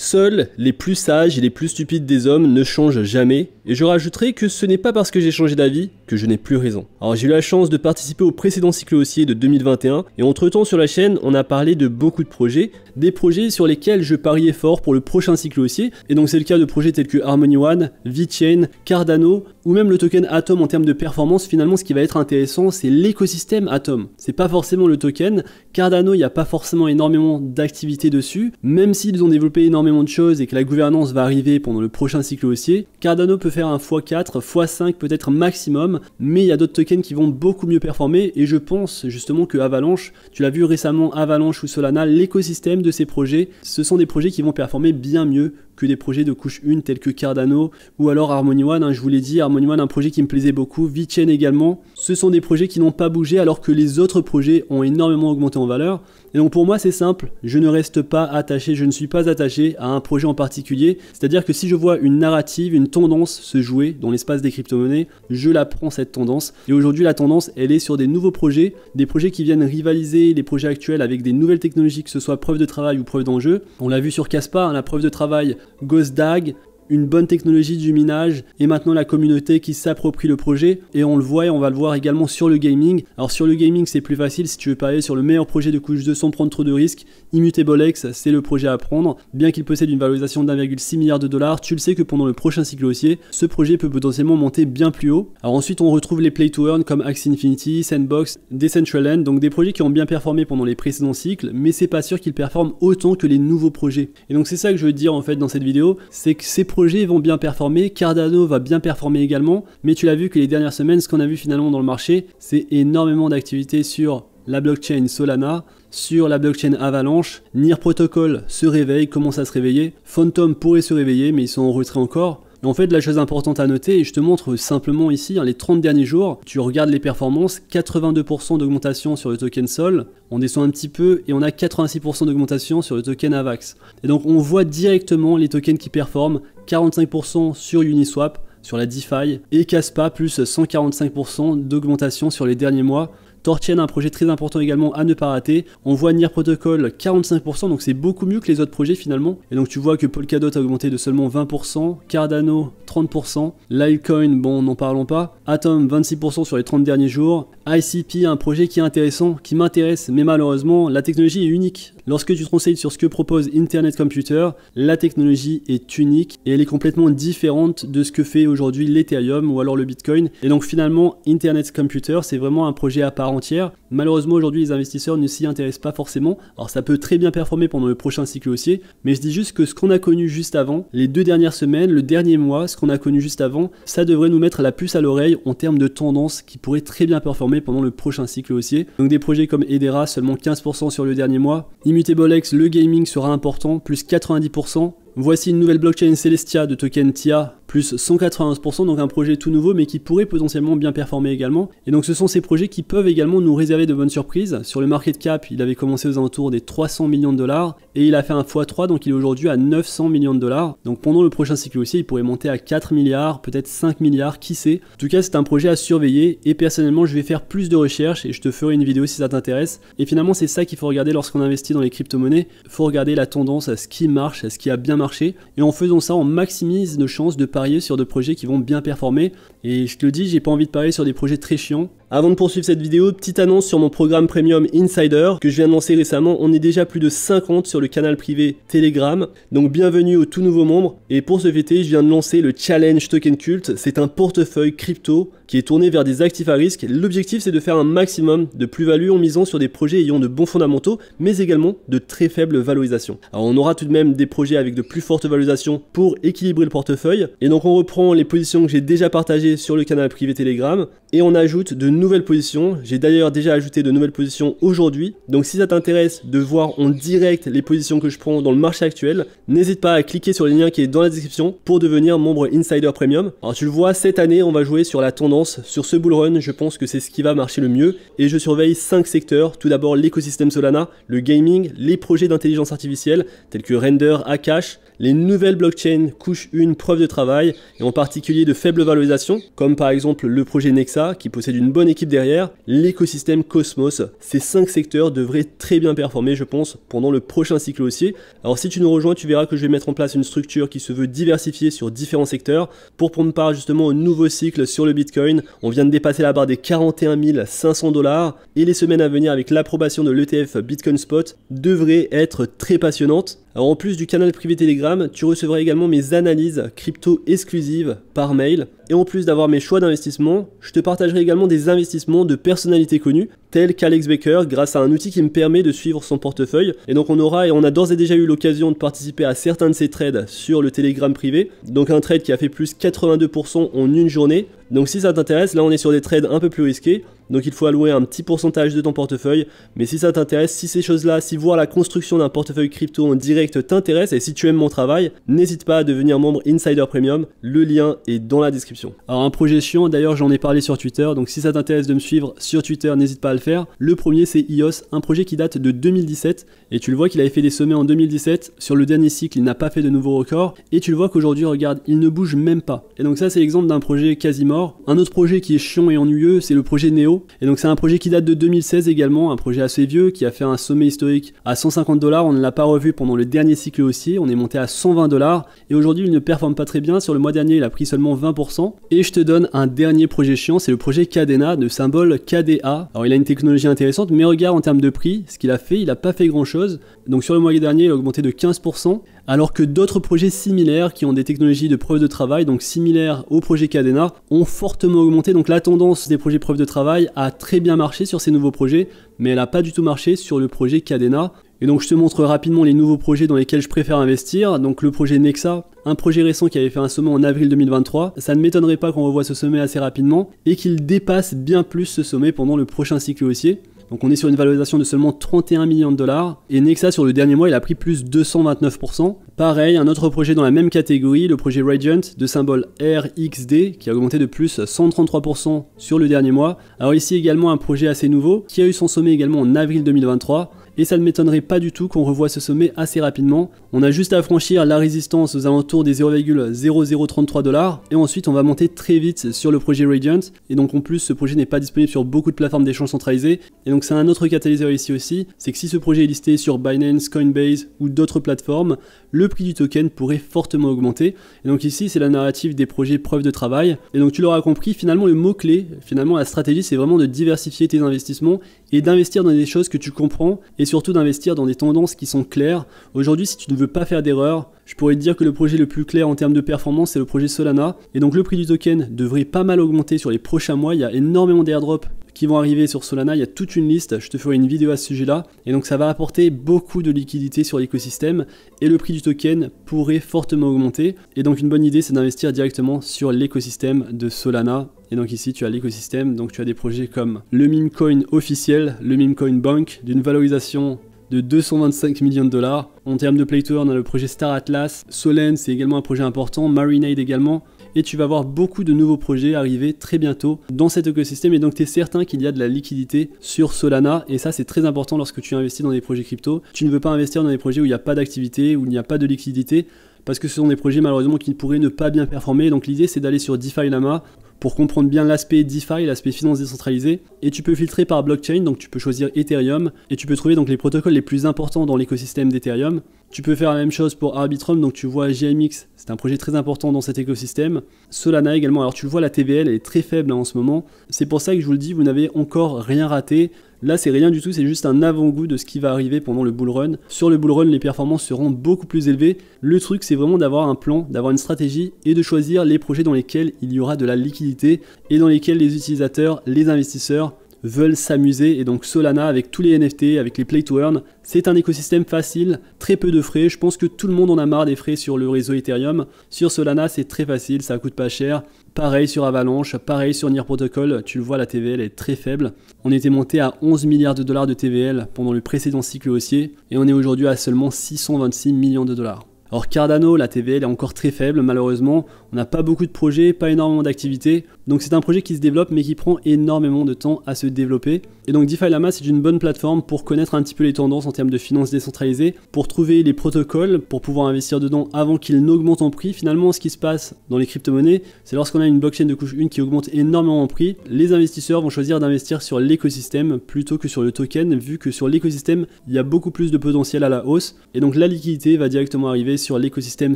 Seuls les plus sages et les plus stupides des hommes ne changent jamais, et je rajouterai que ce n'est pas parce que j'ai changé d'avis que je n'ai plus raison. Alors j'ai eu la chance de participer au précédent cycle haussier de 2021, et entre temps sur la chaîne on a parlé de beaucoup de projets, des projets sur lesquels je pariais fort pour le prochain cycle haussier, et donc c'est le cas de projets tels que Harmony One, VeChain, Cardano, ou même le token Atom en termes de performance. Finalement ce qui va être intéressant c'est l'écosystème Atom, c'est pas forcément le token. Cardano il n'y a pas forcément énormément d'activité dessus, même s'ils ont développé énormément de choses et que la gouvernance va arriver pendant le prochain cycle haussier. Cardano peut faire un x4, x5 peut-être maximum, mais il y a d'autres tokens qui vont beaucoup mieux performer, et je pense justement que Avalanche, tu l'as vu récemment, Avalanche ou Solana, l'écosystème de ces projets, ce sont des projets qui vont performer bien mieux que des projets de couche 1 tels que Cardano ou alors Harmony One, je vous l'ai dit, Harmony One un projet qui me plaisait beaucoup, VeChain également, ce sont des projets qui n'ont pas bougé alors que les autres projets ont énormément augmenté en valeur. Et donc pour moi c'est simple, je ne reste pas attaché, je ne suis pas attaché à un projet en particulier, c'est-à-dire que si je vois une narrative, une tendance se jouer dans l'espace des crypto-monnaies, je la prends cette tendance, et aujourd'hui la tendance elle est sur des nouveaux projets, des projets qui viennent rivaliser les projets actuels avec des nouvelles technologies, que ce soit preuve de travail ou preuve d'enjeu. On l'a vu sur Kaspa, la preuve de travail Ghost Dag, une bonne technologie du minage et maintenant la communauté qui s'approprie le projet, et on le voit et on va le voir également sur le gaming. Alors sur le gaming c'est plus facile, si tu veux parier sur le meilleur projet de couche 2 sans prendre trop de risques, ImmutableX c'est le projet à prendre, bien qu'il possède une valorisation d'1,6 milliard de dollars, tu le sais que pendant le prochain cycle haussier, ce projet peut potentiellement monter bien plus haut. Alors ensuite on retrouve les play to earn comme Axie Infinity, Sandbox, Decentraland, donc des projets qui ont bien performé pendant les précédents cycles, mais c'est pas sûr qu'ils performent autant que les nouveaux projets. Et donc c'est ça que je veux dire en fait dans cette vidéo, c'est que ces projets vont bien performer, Cardano va bien performer également, mais tu l'as vu que les dernières semaines, ce qu'on a vu finalement dans le marché, c'est énormément d'activité sur la blockchain Solana, sur la blockchain Avalanche. Near Protocol se réveille, commence à se réveiller, Phantom pourrait se réveiller, mais ils sont en retrait encore. Et en fait, la chose importante à noter, et je te montre simplement ici, les 30 derniers jours, tu regardes les performances, 82% d'augmentation sur le token Sol, on descend un petit peu et on a 86% d'augmentation sur le token Avax. Et donc on voit directement les tokens qui performent, 45% sur Uniswap, sur la DeFi, et Kaspa plus 145% d'augmentation sur les derniers mois. Thorchain, un projet très important également à ne pas rater. On voit Near Protocol 45%, donc c'est beaucoup mieux que les autres projets finalement. Et donc tu vois que Polkadot a augmenté de seulement 20%, Cardano 30%, Litecoin, bon n'en parlons pas, Atom 26% sur les 30 derniers jours, ICP, un projet qui est intéressant, qui m'intéresse, mais malheureusement la technologie est unique. Lorsque tu te renseignes sur ce que propose Internet Computer, la technologie est unique et elle est complètement différente de ce que fait aujourd'hui l'Ethereum ou alors le Bitcoin. Et donc finalement Internet Computer c'est vraiment un projet à part entière. Malheureusement aujourd'hui les investisseurs ne s'y intéressent pas forcément. Alors ça peut très bien performer pendant le prochain cycle haussier, mais je dis juste que ce qu'on a connu juste avant, les 2 dernières semaines, le dernier mois, ce qu'on a connu juste avant, ça devrait nous mettre la puce à l'oreille en termes de tendance qui pourrait très bien performer pendant le prochain cycle haussier. Donc des projets comme Hedera, seulement 15% sur le dernier mois. ImmutableX, le gaming sera important, plus 90%. Voici une nouvelle blockchain Celestia de token TIA, plus 191%, donc un projet tout nouveau mais qui pourrait potentiellement bien performer également. Et donc ce sont ces projets qui peuvent également nous réserver de bonnes surprises. Sur le market cap, il avait commencé aux alentours des 300 millions de dollars et il a fait un x3, donc il est aujourd'hui à 900 millions de dollars. Donc pendant le prochain cycle haussier, il pourrait monter à 4 milliards, peut-être 5 milliards, qui sait. En tout cas, c'est un projet à surveiller et personnellement, je vais faire plus de recherches et je te ferai une vidéo si ça t'intéresse. Et finalement, c'est ça qu'il faut regarder lorsqu'on investit dans les crypto-monnaies. Il faut regarder la tendance, à ce qui marche, à ce qui a bien marché, et en faisant ça on maximise nos chances de parier sur des projets qui vont bien performer. Et je te le dis, j'ai pas envie de parier sur des projets très chiants. Avant de poursuivre cette vidéo, petite annonce sur mon programme Premium Insider que je viens de lancer récemment. On est déjà plus de 50 sur le canal privé Telegram, donc bienvenue aux tout nouveaux membres. Et pour ce fêter, je viens de lancer le Challenge Token Cult. C'est un portefeuille crypto qui est tourné vers des actifs à risque. L'objectif c'est de faire un maximum de plus-value en misant sur des projets ayant de bons fondamentaux, mais également de très faibles valorisations. Alors on aura tout de même des projets avec de plus fortes valorisations pour équilibrer le portefeuille. Et donc on reprend les positions que j'ai déjà partagées sur le canal privé Telegram et on ajoute de nouvelles positions. J'ai d'ailleurs déjà ajouté de nouvelles positions aujourd'hui. Donc si ça t'intéresse de voir en direct les positions que je prends dans le marché actuel, n'hésite pas à cliquer sur le lien qui est dans la description pour devenir membre Insider Premium. Alors tu le vois, cette année on va jouer sur la tendance, sur ce bull run. Je pense que c'est ce qui va marcher le mieux et je surveille 5 secteurs. Tout d'abord l'écosystème Solana, le gaming, les projets d'intelligence artificielle tels que Render, Akash, les nouvelles blockchains couchent une preuve de travail, et en particulier de faible valorisation, comme par exemple le projet Nexa, qui possède une bonne équipe derrière, l'écosystème Cosmos. Ces 5 secteurs devraient très bien performer, je pense, pendant le prochain cycle haussier. Alors si tu nous rejoins, tu verras que je vais mettre en place une structure qui se veut diversifiée sur différents secteurs, pour prendre part justement au nouveau cycle sur le Bitcoin. On vient de dépasser la barre des 41 500 $, et les semaines à venir avec l'approbation de l'ETF Bitcoin Spot devraient être très passionnantes. Alors en plus du canal privé Telegram, tu recevras également mes analyses crypto exclusives par mail. Et en plus d'avoir mes choix d'investissement, je te partagerai également des investissements de personnalités connues, telles qu'Alex Baker, grâce à un outil qui me permet de suivre son portefeuille. Et donc on a d'ores et déjà eu l'occasion de participer à certains de ces trades sur le Telegram privé. Donc un trade qui a fait plus 82% en une journée. Donc si ça t'intéresse, là on est sur des trades un peu plus risqués. Donc il faut allouer un petit pourcentage de ton portefeuille. Mais si ça t'intéresse, si ces choses-là, si voir la construction d'un portefeuille crypto en direct t'intéresse et si tu aimes mon travail, n'hésite pas à devenir membre Insider Premium. Le lien est dans la description. Alors un projet chiant, d'ailleurs j'en ai parlé sur Twitter. Donc si ça t'intéresse de me suivre sur Twitter, n'hésite pas à le faire. Le premier c'est EOS, un projet qui date de 2017. Et tu le vois qu'il avait fait des sommets en 2017. Sur le dernier cycle, il n'a pas fait de nouveaux records. Et tu le vois qu'aujourd'hui, regarde, il ne bouge même pas. Et donc ça c'est l'exemple d'un projet quasi mort. Un autre projet qui est chiant et ennuyeux, c'est le projet Neo. Et donc c'est un projet qui date de 2016 également, un projet assez vieux qui a fait un sommet historique à 150 $. On ne l'a pas revu pendant le dernier cycle haussier, on est monté à 120 $. Et aujourd'hui il ne performe pas très bien, sur le mois dernier il a pris seulement 20%. Et je te donne un dernier projet chiant, c'est le projet Kadena, de symbole KDA. Alors il a une technologie intéressante, mais regarde en termes de prix, ce qu'il a fait, il n'a pas fait grand chose. Donc sur le mois dernier il a augmenté de 15%. Alors que d'autres projets similaires qui ont des technologies de preuve de travail, donc similaires au projet Kadena, ont fortement augmenté. Donc la tendance des projets preuve de travail a très bien marché sur ces nouveaux projets, mais elle n'a pas du tout marché sur le projet Kadena. Et donc je te montre rapidement les nouveaux projets dans lesquels je préfère investir. Donc le projet Nexa, un projet récent qui avait fait un sommet en avril 2023. Ça ne m'étonnerait pas qu'on revoie ce sommet assez rapidement et qu'il dépasse bien plus ce sommet pendant le prochain cycle haussier. Donc on est sur une valorisation de seulement 31 millions de $. Et Nexa sur le dernier mois il a pris plus 229%. Pareil, un autre projet dans la même catégorie, le projet Radiant de symbole RXD qui a augmenté de plus 133% sur le dernier mois. Alors ici également un projet assez nouveau qui a eu son sommet également en avril 2023. Et ça ne m'étonnerait pas du tout qu'on revoie ce sommet assez rapidement. On a juste à franchir la résistance aux alentours des 0,0033 $. Et ensuite on va monter très vite sur le projet Radiant. Et donc en plus ce projet n'est pas disponible sur beaucoup de plateformes d'échange centralisées. Et donc c'est un autre catalyseur ici aussi. C'est que si ce projet est listé sur Binance, Coinbase ou d'autres plateformes, le prix du token pourrait fortement augmenter. Et donc ici c'est la narrative des projets preuve de travail. Et donc tu l'auras compris, finalement le mot clé, finalement la stratégie c'est vraiment de diversifier tes investissements et d'investir dans des choses que tu comprends et surtout d'investir dans des tendances qui sont claires. Aujourd'hui si tu ne veux pas faire d'erreur, je pourrais te dire que le projet le plus clair en termes de performance c'est le projet Solana. Et donc le prix du token devrait pas mal augmenter sur les prochains mois, il y a énormément d'airdrops qui vont arriver sur Solana, il y a toute une liste, je te ferai une vidéo à ce sujet là, et donc ça va apporter beaucoup de liquidité sur l'écosystème, et le prix du token pourrait fortement augmenter, et donc une bonne idée c'est d'investir directement sur l'écosystème de Solana. Et donc ici tu as l'écosystème, donc tu as des projets comme le meme coin officiel, le meme coin bank, d'une valorisation de 225 millions de $. En termes de play to earn, on a le projet Star Atlas, Solène c'est également un projet important, Marinade également. Et tu vas voir beaucoup de nouveaux projets arriver très bientôt dans cet écosystème et donc tu es certain qu'il y a de la liquidité sur Solana et ça c'est très important lorsque tu investis dans des projets crypto. Tu ne veux pas investir dans des projets où il n'y a pas d'activité, où il n'y a pas de liquidité parce que ce sont des projets malheureusement qui pourraient ne pas bien performer. Donc l'idée c'est d'aller sur DeFi Lama pour comprendre bien l'aspect DeFi, l'aspect finance décentralisée, et tu peux filtrer par blockchain, donc tu peux choisir Ethereum, et tu peux trouver donc les protocoles les plus importants dans l'écosystème d'Ethereum. Tu peux faire la même chose pour Arbitrum, donc tu vois GMX, c'est un projet très important dans cet écosystème. Solana également, alors tu le vois, la TVL elle est très faible en ce moment, c'est pour ça que je vous le dis, vous n'avez encore rien raté. Là c'est rien du tout, c'est juste un avant-goût de ce qui va arriver pendant le bull run. Sur le bull run les performances seront beaucoup plus élevées. Le truc c'est vraiment d'avoir un plan, d'avoir une stratégie et de choisir les projets dans lesquels il y aura de la liquidité et dans lesquels les utilisateurs, les investisseurs veulent s'amuser. Et donc Solana avec tous les NFT, avec les play to earn, c'est un écosystème facile, très peu de frais. Je pense que tout le monde en a marre des frais sur le réseau Ethereum. Sur Solana c'est très facile, ça coûte pas cher. Pareil sur Avalanche, pareil sur Near Protocol, tu le vois la TVL est très faible. On était monté à 11 milliards de TVL pendant le précédent cycle haussier et on est aujourd'hui à seulement 626 millions de $. Alors Cardano, la TVL est encore très faible malheureusement, on n'a pas beaucoup de projets, pas énormément d'activités, donc c'est un projet qui se développe mais qui prend énormément de temps à se développer. Et donc DeFi Llama c'est une bonne plateforme pour connaître un petit peu les tendances en termes de finances décentralisées, pour trouver les protocoles, pour pouvoir investir dedans avant qu'ils n'augmentent en prix. Finalement ce qui se passe dans les crypto-monnaies, c'est lorsqu'on a une blockchain de couche 1 qui augmente énormément en prix, les investisseurs vont choisir d'investir sur l'écosystème plutôt que sur le token, vu que sur l'écosystème il y a beaucoup plus de potentiel à la hausse, et donc la liquidité va directement arriver sur l'écosystème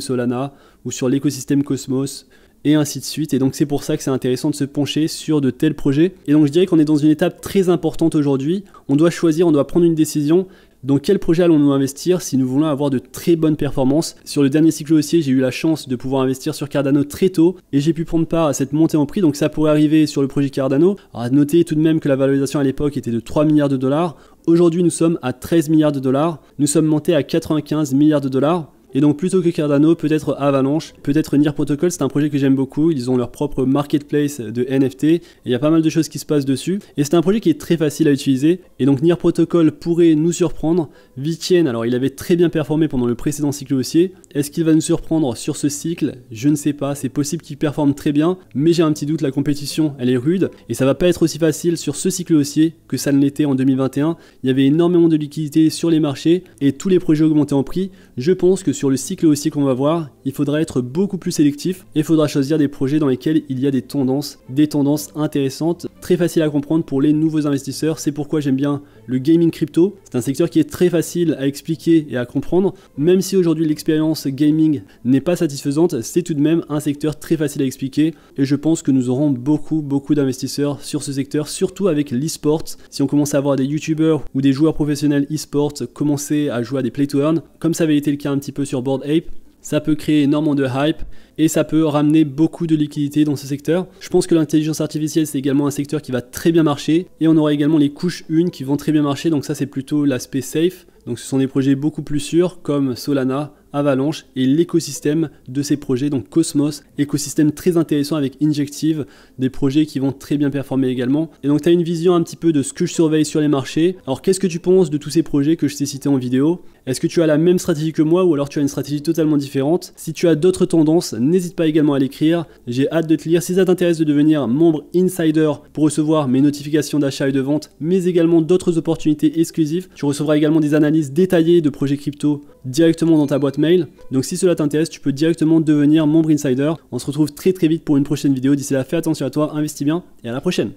Solana ou sur l'écosystème Cosmos et ainsi de suite. Et donc c'est pour ça que c'est intéressant de se pencher sur de tels projets. Et donc je dirais qu'on est dans une étape très importante aujourd'hui. On doit choisir, on doit prendre une décision. Dans quel projet allons-nous investir si nous voulons avoir de très bonnes performances? Sur le dernier cycle haussier, j'ai eu la chance de pouvoir investir sur Cardano très tôt et j'ai pu prendre part à cette montée en prix, donc ça pourrait arriver sur le projet Cardano. Alors à noter tout de même que la valorisation à l'époque était de 3 milliards de dollars. Aujourd'hui, nous sommes à 13 milliards de dollars. Nous sommes montés à 95 milliards de dollars. Et donc plutôt que Cardano, peut-être Avalanche, peut-être Near Protocol, c'est un projet que j'aime beaucoup, ils ont leur propre marketplace de NFT, et il y a pas mal de choses qui se passent dessus, et c'est un projet qui est très facile à utiliser, et donc Near Protocol pourrait nous surprendre. VeChain, alors il avait très bien performé pendant le précédent cycle haussier, est-ce qu'il va nous surprendre sur ce cycle? Je ne sais pas, c'est possible qu'il performe très bien, mais j'ai un petit doute, la compétition elle est rude, et ça va pas être aussi facile sur ce cycle haussier que ça ne l'était en 2021, il y avait énormément de liquidités sur les marchés, et tous les projets augmentaient en prix. Je pense que sur le cycle haussier qu'on va voir, il faudra être beaucoup plus sélectif et il faudra choisir des projets dans lesquels il y a des tendances intéressantes, très faciles à comprendre pour les nouveaux investisseurs. C'est pourquoi j'aime bien le gaming crypto. C'est un secteur qui est très facile à expliquer et à comprendre. Même si aujourd'hui l'expérience gaming n'est pas satisfaisante, c'est tout de même un secteur très facile à expliquer et je pense que nous aurons beaucoup d'investisseurs sur ce secteur, surtout avec l'e-sport. Si on commence à avoir des youtubeurs ou des joueurs professionnels e-sport commencer à jouer à des play to earn, comme ça avait été le cas un petit peu sur Bored Ape, ça peut créer énormément de hype et ça peut ramener beaucoup de liquidités dans ce secteur. Je pense que l'intelligence artificielle c'est également un secteur qui va très bien marcher et on aura également les couches 1 qui vont très bien marcher, donc ça c'est plutôt l'aspect safe. Donc ce sont des projets beaucoup plus sûrs comme Solana, Avalanche et l'écosystème de ces projets, donc Cosmos, écosystème très intéressant avec Injective, des projets qui vont très bien performer également. Et donc tu as une vision un petit peu de ce que je surveille sur les marchés. Alors qu'est-ce que tu penses de tous ces projets que je t'ai cités en vidéo? Est-ce que tu as la même stratégie que moi ou alors tu as une stratégie totalement différente? Si tu as d'autres tendances, n'hésite pas également à l'écrire, j'ai hâte de te lire. Si ça t'intéresse de devenir membre insider pour recevoir mes notifications d'achat et de vente, mais également d'autres opportunités exclusives, tu recevras également des analyses détaillées de projets crypto directement dans ta boîte mail. Donc si cela t'intéresse, tu peux directement devenir membre insider. On se retrouve très vite pour une prochaine vidéo. D'ici là, fais attention à toi, investis bien et à la prochaine.